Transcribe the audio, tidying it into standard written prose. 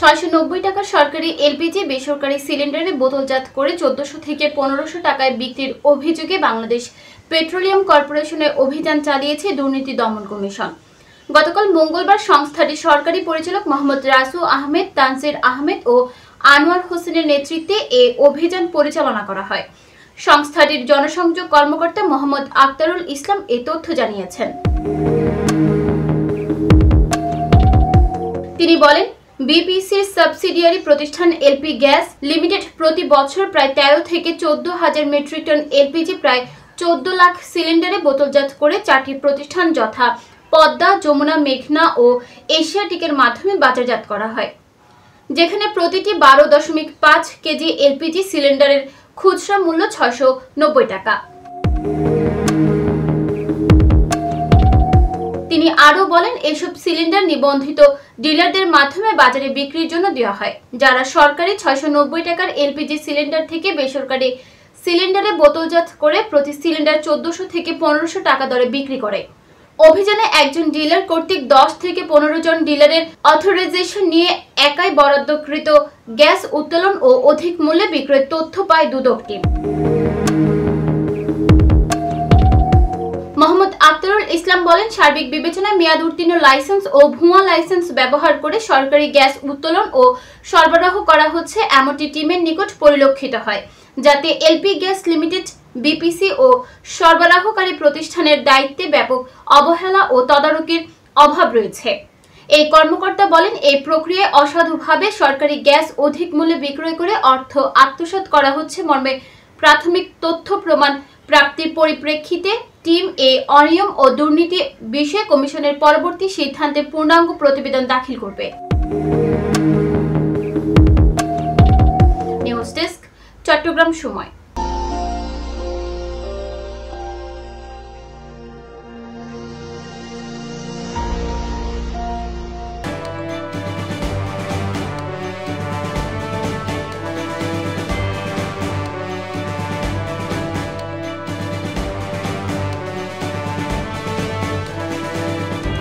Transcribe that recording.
690 টাকার সরকারি এলপিজি বেসরকারি সিলিন্ডারে বোতলজাত করে 1400 থেকে 1500 টাকায় বিক্রির অভিযোগে বাংলাদেশ পেট্রোলিয়াম কর্পোরেশনের অভিযান চালিয়েছে দুর্নীতি দমন কমিশন। গতকাল মঙ্গলবার সংস্থাটির সরকারি পরিচালক মোহাম্মদ রাসু আহমেদ, তানসির আহমেদ ও আনোয়ার হোসেনের নেতৃত্বে এ অভিযান পরিচালনা করা হয়। সংস্থাটির জনসংযোগ কর্মকর্তা মোহাম্মদ আক্তারুল ইসলাম এ তথ্য জানিয়েছেন। তিনি বলেন, বিপিসির সাবসিডিয়ারি প্রতিষ্ঠান এলপি গ্যাস লিমিটেড প্রতি বছর প্রায় 13 থেকে 14,000 মেট্রিক টন এলপিজি প্রায় 14 লাখ সিলিন্ডারে বোতলজাত করে 4টি প্রতিষ্ঠান যথা পদ্মা, যমুনা, মেঘনা ও এশিয়াটিকের মাধ্যমে বাজারজাত করা হয়, যেখানে প্রতিটি 12.5 কেজি এলপিজি সিলিন্ডারের খুচরা মূল্য 690 টাকা। তিনি আরও বলেন, এসব সিলিন্ডার নিবন্ধিত ডিলারদের মাধ্যমে বাজারে বিক্রির জন্য দেওয়া হয়, যারা সরকারি 690 টাকার এলপিজি সিলিন্ডার থেকে বেসরকারি সিলিন্ডারে বোতলজাত করে প্রতি সিলিন্ডার 1400 থেকে 1500 টাকা দরে বিক্রি করে। অভিযানে একজন ডিলার কর্তৃক 10 থেকে 15 জন ডিলারের অথরাইজেশন নিয়ে একাই বরাদ্দকৃত গ্যাস উত্তোলন ও অধিক মূল্যে বিক্রয়ের তথ্য পায় দুদক টিম। মোহাম্মদ আক্তারুল ইসলাম বলেন, সার্বিক বিবেচনায় মেয়াদ উত্তীর্ণ লাইসেন্স ও ভুয়া লাইসেন্স ব্যবহার করে সরকারি গ্যাস উত্তোলন ও সরবরাহ করা হচ্ছে এমনটি টিমের নিকট পরিলক্ষিত হয়, যাতে এলপি গ্যাস লিমিটেড, বিপিসি ও সরবরাহকারী প্রতিষ্ঠানের দায়িত্বে ব্যাপক অবহেলা ও তদারকির অভাব রয়েছে। এই কর্মকর্তা বলেন, এই প্রক্রিয়ায় অসাধুভাবে সরকারি গ্যাস অধিক মূল্যে বিক্রয় করে অর্থ আত্মসাৎ করা হচ্ছে মর্মে প্রাথমিক তথ্য প্রমাণ প্রাপ্তির পরিপ্রেক্ষিতে টিম এই অনিয়ম ও দুর্নীতি বিষয়ে কমিশনের পরবর্তী সিদ্ধান্তে পূর্ণাঙ্গ প্রতিবেদন দাখিল করবে। নিউজ ডেস্ক, চট্টগ্রাম সময়।